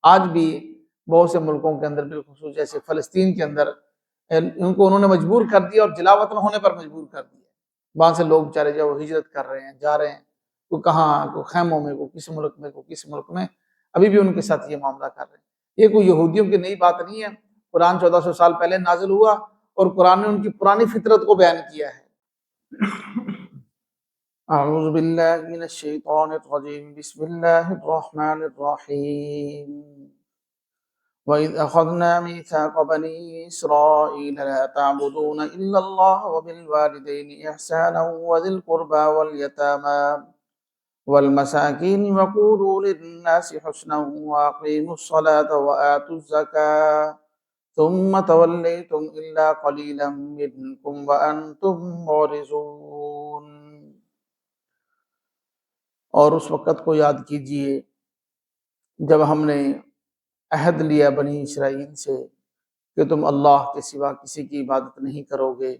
آج بھی بہت سے ملکوں کے اندر، بالخصوص جیسے فلسطین کے اندر، ان کو انہوں نے مجبور کر دیا اور جلا وطن ہونے پر مجبور کر دیا۔ وہاں سے لوگ بیچارے جو ہجرت کر رہے ہیں، جا رہے ہیں، کوئی کہاں، کوئی خیموں میں، کوئی کس ملک میں، کوئی کس ملک میں، ابھی بھی ان کے ساتھ یہ معاملہ کر رہے ہیں۔ یہ کوئی یہودیوں کی نئی بات نہیں ہے، قرآن 1400 سال پہلے نازل ہوا اور قرآن نے ان کی پرانی فطرت کو بیان کیا ہے۔ اعوذ باللہ من الشیطان الرجیم، بسم اللہ الرحمن الرحیم۔ وَإِذْ أَخَذْنَا مِيثَاقَ بَنِي إِسْرَائِيلَ لَا تَعْبُدُونَ إِلَّا اللَّهَ وَبِالْوَالِدَيْنِ إِحْسَانًا وَذِي الْقُرْبَى وَالْيَتَامَى وَالْمَسَاكِينِ وَقُولُوا لِلنَّاسِ حُسْنًا وَأَقِيمُوا الصَّلَاةَ وَآتُوا الزَّكَاةَ ثُمَّ تَوَلَّيْتُمْ إِلَّا قَلِيلًا مِّنكُمْ وَأَنتُم مُّعْرِضُونَ۔ اور اس وقت کو یاد کیجئے جب ہم نے عہد لیا بنی اسرائیل سے کہ تم اللہ کے سوا کسی کی عبادت نہیں کرو گے،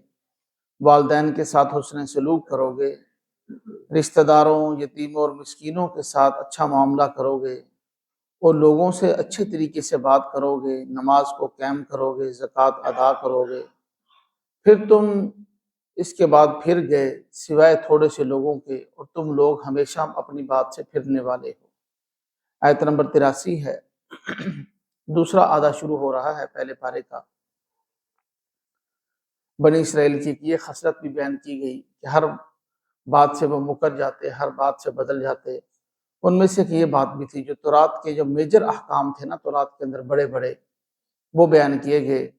والدین کے ساتھ حسن سلوک کرو گے، رشتہ داروں، یتیموں اور مسکینوں کے ساتھ اچھا معاملہ کرو گے، اور لوگوں سے اچھے طریقے سے بات کرو گے، نماز کو قائم کرو گے، زکوٰۃ ادا کرو گے، پھر تم اس کے بعد پھر گئے سوائے تھوڑے سے لوگوں کے، اور تم لوگ ہمیشہ اپنی بات سے پھرنے والے ہو۔ آیت نمبر 83 ہے، دوسرا آدھا شروع ہو رہا ہے پہلے پارے کا۔ بنی اسرائیل کی یہ خصلت بھی بیان کی گئی کہ ہر بات سے وہ مکر جاتے، ہر بات سے بدل جاتے۔ ان میں سے یہ بات بھی تھی جو تورات کے جو میجر احکام تھے نا، تورات کے اندر بڑے بڑے، وہ بیان کیے گئے۔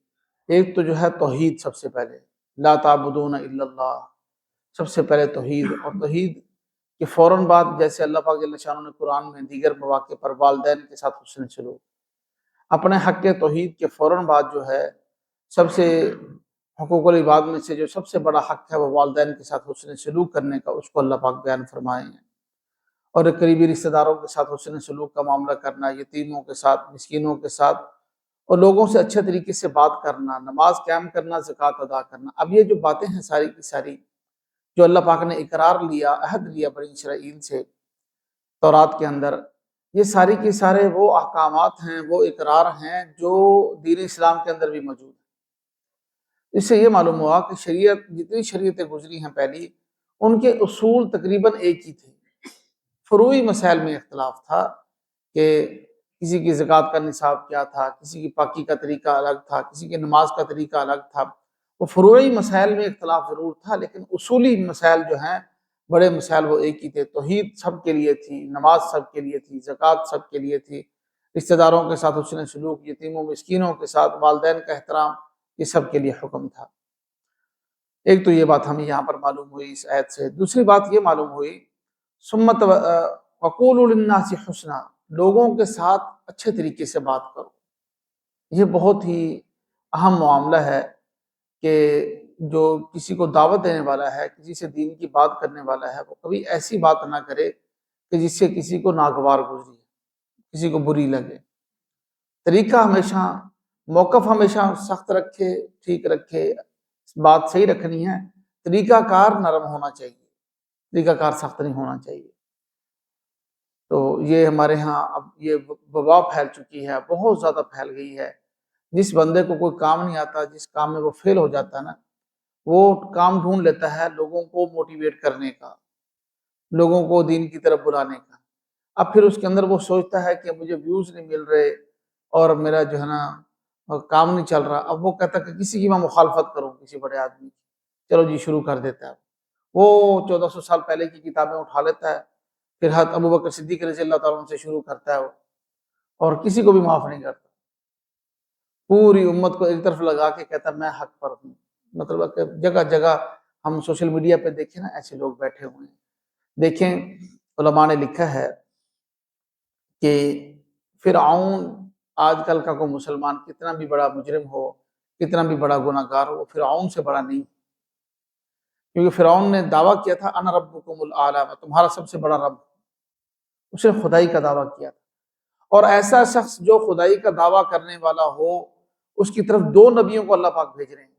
ایک تو جو ہے توحید، سب سے پہلے لا تعبدون الا اللہ، سب سے پہلے توحید، اور توحید کے فوراً بعد جیسے اللہ پاک جل شانہ نے قرآن میں دیگر مواقع پر والدین کے ساتھ حسن سلوک، اپنے حق توحید کے فوراً بعد جو ہے سب سے حقوق العباد میں سے جو سب سے بڑا حق ہے وہ والدین کے ساتھ حسن سلوک کرنے کا، اس کو اللہ پاک بیان فرمائے ہیں۔ اور قریبی رشتہ داروں کے ساتھ حسن سلوک کا معاملہ کرنا، یتیموں کے ساتھ، مسکینوں کے ساتھ، اور لوگوں سے اچھے طریقے سے بات کرنا، نماز قائم کرنا، زکوٰۃ ادا کرنا۔ اب یہ جو باتیں ہیں ساری کی ساری جو اللہ پاک نے اقرار لیا، عہد لیا بنی اسرائیل سے تورات کے اندر، یہ ساری کی سارے وہ احکامات ہیں، وہ اقرار ہیں جو دین اسلام کے اندر بھی موجود ہیں۔ اس سے یہ معلوم ہوا کہ شریعت، جتنی شریعتیں گزری ہیں پہلی، ان کے اصول تقریباً ایک ہی تھے۔ فروعی مسائل میں اختلاف تھا کہ کسی کی زکوٰۃ کا نصاب کیا تھا، کسی کی پاکی کا طریقہ الگ تھا، کسی کی نماز کا طریقہ الگ تھا۔ وہ فروعی مسائل میں اختلاف ضرور تھا، لیکن اصولی مسائل جو ہیں، بڑے مسائل، وہ ایک ہی تھے۔ توحید سب کے لیے تھی، نماز سب کے لیے تھی، زکوٰۃ سب کے لیے تھی، رشتہ داروں کے ساتھ حسن سلوک، یتیموں مسکینوں کے ساتھ والدین کا احترام، یہ سب کے لیے حکم تھا۔ ایک تو یہ بات ہمیں یہاں پر معلوم ہوئی اس آیت سے۔ دوسری بات یہ معلوم ہوئی، سمت وقولوا للناس حسنا، لوگوں کے ساتھ اچھے طریقے سے بات کرو۔ یہ بہت ہی اہم معاملہ ہے کہ جو کسی کو دعوت دینے والا ہے، کسی سے دین کی بات کرنے والا ہے، وہ کبھی ایسی بات نہ کرے کہ جس سے کسی کو ناگوار گزری، کسی کو بری لگے۔ طریقہ ہمیشہ، موقف ہمیشہ سخت رکھے، ٹھیک رکھے، بات صحیح رکھنی ہے، طریقہ کار نرم ہونا چاہیے، طریقہ کار سخت نہیں ہونا چاہیے۔ تو یہ ہمارے ہاں اب یہ وبا پھیل چکی ہے، بہت زیادہ پھیل گئی ہے۔ جس بندے کو کوئی کام نہیں آتا، جس کام میں وہ فیل ہو جاتا ہے نا، وہ کام ڈھونڈ لیتا ہے لوگوں کو موٹیویٹ کرنے کا، لوگوں کو دین کی طرف بلانے کا۔ اب پھر اس کے اندر وہ سوچتا ہے کہ مجھے ویوز نہیں مل رہے اور میرا جو ہے نا کام نہیں چل رہا۔ اب وہ کہتا ہے کہ کسی کی میں مخالفت کروں، کسی بڑے آدمی کی، چلو جی شروع کر دیتا ہے۔ وہ 1400 سال پہلے کی کتابیں اٹھا لیتا ہے، پھر حضرت ابوبکر صدیق رضی اللہ تعالیٰ عنہ سے شروع کرتا ہے وہ، اور کسی کو بھی معاف نہیں کرتا، پوری امت کو ایک طرف لگا کے کہتا ہے میں حق پر ہوں۔ مطلب کہ جگہ جگہ ہم سوشل میڈیا پہ دیکھیں نا، ایسے لوگ بیٹھے ہوئے ہیں۔ دیکھیں علماء نے لکھا ہے کہ فرعون، آج کل کا کوئی مسلمان کتنا بھی بڑا مجرم ہو، کتنا بھی بڑا گناہ گار ہو، وہ فرعون سے بڑا نہیں، کیونکہ فرعون نے دعویٰ کیا تھا انا ربکم الاعلی، میں تمہارا سب سے بڑا رب، اس نے خدائی کا دعویٰ کیا تھا۔ اور ایسا شخص جو خدائی کا دعویٰ کرنے والا ہو، اس کی طرف 2 نبیوں کو اللہ پاک بھیج رہے ہیں۔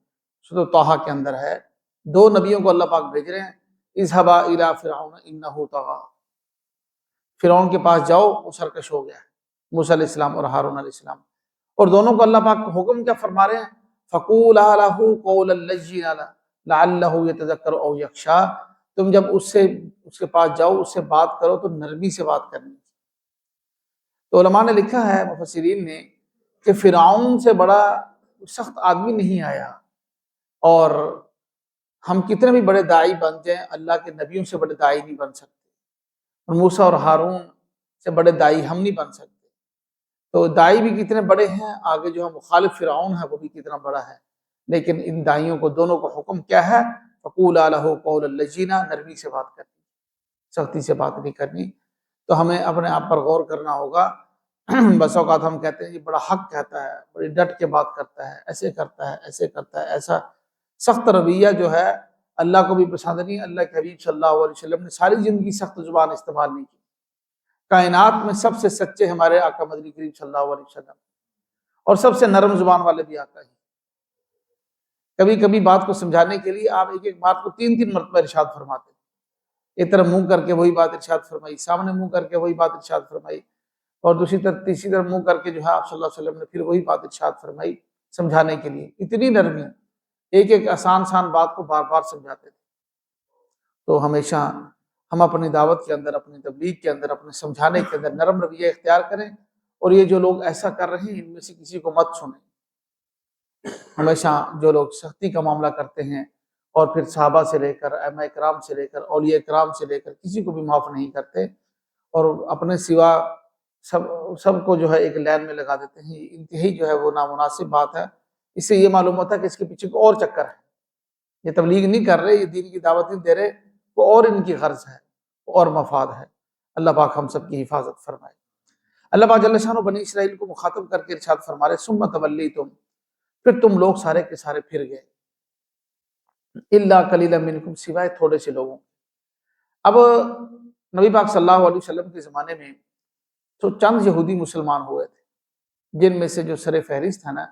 سورۃ طٰہٰ کے اندر ہے، 2 نبیوں کو اللہ پاک بھیج رہے ہیں، اذهبا الی فرعون انہ طغیٰ، فرعون کے پاس جاؤ، وہ سرکش ہو گیا، موسیٰ علیہ السلام اور ہارون علیہ السلام، اور دونوں کو اللہ پاک حکم کیا فرما رہے ہیں؟ فَقُولَا لَهُ قَوْلًا لَّيِّنًا لَعَلَّهُ يَتَذَكَّرُ أَوْ يَخْشَىٰ، تم جب اس کے پاس جاؤ، اس سے بات کرو تو نرمی سے بات کرنی۔ تو علماء نے لکھا ہے، مفسرین نے، کہ فرعون سے بڑا سخت آدمی نہیں آیا، اور ہم کتنے بھی بڑے داعی بن جائیں اللہ کے نبیوں سے بڑے داعی نہیں بن سکتے، اور موسیٰ اور ہارون سے بڑے داعی ہم نہیں بن سکتے۔ تو داعی بھی کتنے بڑے ہیں، آگے جو ہے مخالف فرعون ہے وہ بھی کتنا بڑا ہے، لیکن ان داعیوں کو دونوں کو حکم کیا ہے؟ فَقُولَا لَهُ قَوْلًا لَّيِّنًا، نرمی سے بات کرنی، سختی سے بات نہیں کرنی۔ تو ہمیں اپنے آپ پر غور کرنا ہوگا۔ بس اوقات ہم کہتے ہیں یہ بڑا حق کہتا ہے، بڑی ڈٹ کے بات کرتا ہے، ایسے کرتا ہے، ایسے کرتا ہے، ایسا سخت رویہ جو ہے اللہ کو بھی پسند نہیں۔ اللہ کے حبیب صلی اللہ علیہ وسلم نے ساری زندگی سخت زبان استعمال نہیں کی۔ کائنات میں سب سے سچے ہمارے آقا مدنی کریم صلی اللہ علیہ وسلم، اور سب سے نرم زبان والے بھی آقا ہی۔ کبھی کبھی بات کو سمجھانے کے لیے آپ ایک ایک بات کو 3 مرتبہ ارشاد فرماتے ہیں، ایک طرف منہ کر کے وہی بات ارشاد فرمائی، سامنے منہ کر کے وہی بات ارشاد فرمائی، اور دوسری طرف تیسری طرف منہ کر کے جو ہے آپ صلی اللہ علیہ وسلم نے پھر وہی بات ارشاد فرمائی سمجھانے کے لیے۔ اتنی نرمی، ایک ایک آسان بات کو بار بار سمجھاتے تھے۔ تو ہمیشہ ہم اپنی دعوت کے اندر، اپنی تبلیغ کے اندر، اپنے سمجھانے کے اندر نرم رویہ اختیار کریں، اور یہ جو لوگ ایسا کر رہے ہیں ان میں سے کسی کو مت سنیں۔ ہمیشہ جو لوگ سختی کا معاملہ کرتے ہیں، اور پھر صحابہ سے لے کر ائمہ کرام سے لے کر اولیاء کرام سے لے کر کسی کو بھی معاف نہیں کرتے، اور اپنے سوا سب کو جو ہے ایک لائن میں لگا دیتے ہیں، یہ انتہائی جو ہے وہ نامناسب بات ہے۔ اس سے یہ معلوم ہوتا ہے کہ اس کے پیچھے کو اور چکر ہے، یہ تبلیغ نہیں کر رہے، یہ دین کی دعوت نہیں دے رہے، وہ اور ان کی غرض ہے اور مفاد ہے۔ اللہ پاک ہم سب کی حفاظت فرمائے۔ اللہ پاک جل شانہ بنی اسرائیل کو مخاطب کر کے ارشاد فرما رہے ثم تولیتم، پھر تم لوگ سارے کے سارے پھر گئے، الا قلیلا منکم، سوائے تھوڑے سے لوگوں۔ اب نبی پاک صلی اللہ علیہ وسلم کے زمانے میں تو چند یہودی مسلمان ہوئے تھے، جن میں سے جو سر فہرست تھا نا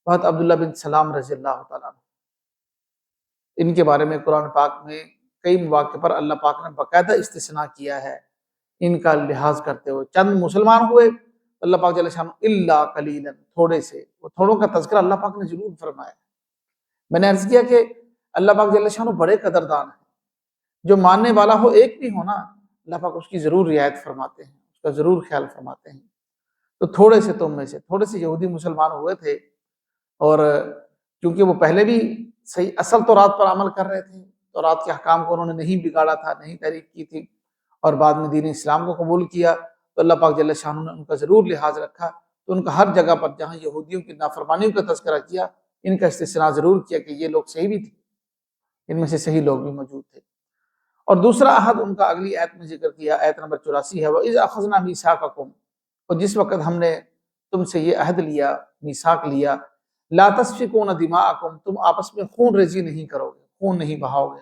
بہت عبداللہ بن سلام رضی اللہ تعالیٰ عنہ۔ ان کے بارے میں قرآن پاک میں کئی مواقع پر اللہ پاک نے باقاعدہ استثناء کیا ہے، ان کا لحاظ کرتے ہوئے چند مسلمان ہوئے، اللہ پاک جل شانہ الا قلیلا، تھوڑے سے، وہ تھوڑوں کا تذکرہ اللہ پاک نے ضرور فرمایا۔ میں نے عرض کیا کہ اللہ پاک جل شانہ بڑے قدردان ہیں، جو ماننے والا ہو ایک بھی ہونا اللہ پاک اس کی ضرور رعایت فرماتے ہیں، اس کا ضرور خیال فرماتے ہیں۔ تو تھوڑے سے تم میں سے تھوڑے سے یہودی مسلمان ہوئے تھے، اور کیونکہ وہ پہلے بھی صحیح اصل تورات پر عمل کر رہے تھے، تورات کے احکام کو انہوں نے نہیں بگاڑا تھا، نہیں تحریف کی تھی، اور بعد میں دین اسلام کو قبول کیا، تو اللہ پاک جل شانہ نے ان کا ضرور لحاظ رکھا۔ تو ان کا ہر جگہ پر جہاں یہودیوں کی نافرمانیوں کا تذکرہ کیا، ان کا استثناء ضرور کیا کہ یہ لوگ صحیح بھی تھے، ان میں سے صحیح لوگ بھی موجود تھے۔ اور دوسرا عہد ان کا اگلی آیت میں ذکر کیا، آیت نمبر 84 ہے، وَإِذْ أَخَذْنَا مِيثَاقَكُمْ، اور جس وقت ہم نے تم سے یہ عہد لیا، میثاق لیا، لا تسفکون دماءکم، تم آپس میں خون ریزی نہیں کرو گے، خون نہیں بہاؤ گے،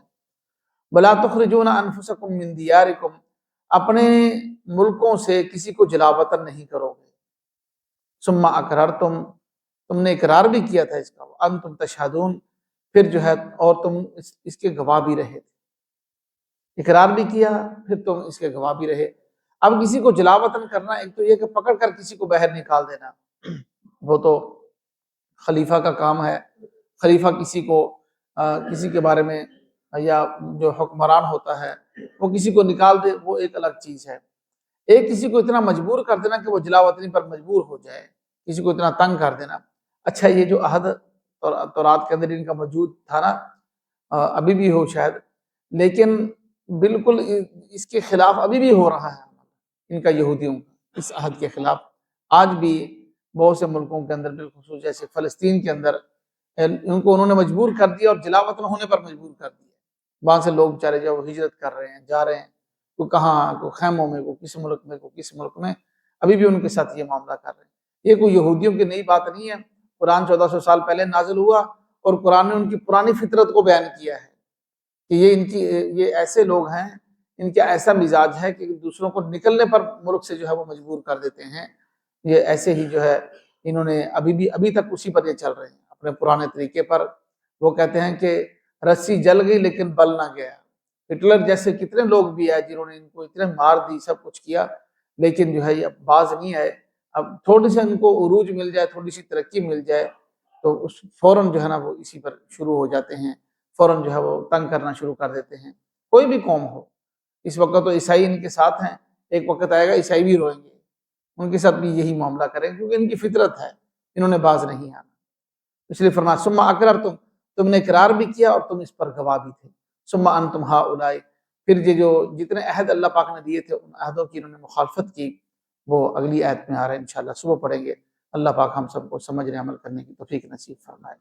ولا تخرجون انفسکم من دیارکم، اپنے ملکوں سے کسی کو جلا وطن نہیں کرو گے، ثم اقررتم، تم نے اقرار بھی کیا تھا اس کا، وانتم تشہدون، پھر جو ہے اور تم اس کے گواہ بھی رہے، اقرار بھی کیا پھر تم اس کے گواہ بھی رہے۔ اب کسی کو جلا وطن کرنا، ایک تو یہ کہ پکڑ کر کسی کو باہر نکال دینا، وہ تو خلیفہ کا کام ہے، خلیفہ کسی کو کسی کے بارے میں، یا جو حکمران ہوتا ہے وہ کسی کو نکال دے، وہ ایک الگ چیز ہے۔ ایک کسی کو اتنا مجبور کر دینا کہ وہ جلا وطنی پر مجبور ہو جائے، کسی کو اتنا تنگ کر دینا۔ اچھا، یہ جو عہد تورات کے اندر ان کا موجود تھا نا، ابھی بھی ہو شاید، لیکن بالکل اس کے خلاف ابھی بھی ہو رہا ہے ان کا، یہودیوں کا اس عہد کے خلاف آج بھی بہت سے ملکوں کے اندر، بالخصوص جیسے فلسطین کے اندر، ان کو انہوں نے مجبور کر دیا اور جلا وطن ہونے پر مجبور کر دیا۔ وہاں سے لوگ بیچارے جو ہجرت کر رہے ہیں، جا رہے ہیں، کوئی کہاں، کوئی خیموں میں، کوئی کس ملک میں، کوئی کس ملک میں، ابھی بھی ان کے ساتھ یہ معاملہ کر رہے ہیں۔ یہ کوئی یہودیوں کی نئی بات نہیں ہے، قرآن 1400 سال پہلے نازل ہوا، اور قرآن نے ان کی پرانی فطرت کو بیان کیا ہے کہ یہ ایسے لوگ ہیں، ان کا ایسا مزاج ہے کہ دوسروں کو نکلنے پر ملک سے جو ہے وہ مجبور کر دیتے ہیں۔ یہ ایسے ہی جو ہے انہوں نے ابھی تک اسی پر یہ چل رہے ہیں، اپنے پرانے طریقے پر۔ وہ کہتے ہیں کہ رسی جل گئی لیکن بل نہ گیا۔ ہٹلر جیسے کتنے لوگ بھی ہیں جنہوں نے ان کو اتنے مار دی، سب کچھ کیا، لیکن جو ہے یہ باز نہیں آئے۔ اب تھوڑی سی ان کو عروج مل جائے، تھوڑی سی ترقی مل جائے تو اس فوراً جو ہے نا وہ اسی پر شروع ہو جاتے ہیں، فوراً جو ہے وہ تنگ کرنا شروع کر دیتے ہیں، کوئی بھی قوم ہو۔ اس وقت تو عیسائی ان کے ساتھ ہیں، ایک وقت آئے گا عیسائی بھی روئیں گے، ان کے ساتھ بھی یہی معاملہ کریں گے، کیونکہ ان کی فطرت ہے، انہوں نے باز نہیں آنا۔ اس لیے فرمایا ثم اقررتم، تم نے اقرار بھی کیا اور تم اس پر گواہ بھی تھے، ثم انتم ہؤلاء، پھر یہ جو جتنے عہد اللہ پاک نے دیے تھے ان عہدوں کی انہوں نے مخالفت کی، وہ اگلی آیت میں آ رہے ہیں، انشاءاللہ صبح پڑھیں گے۔ اللہ پاک ہم سب کو سمجھنے عمل کرنے کی توفیق نصیب فرمائے۔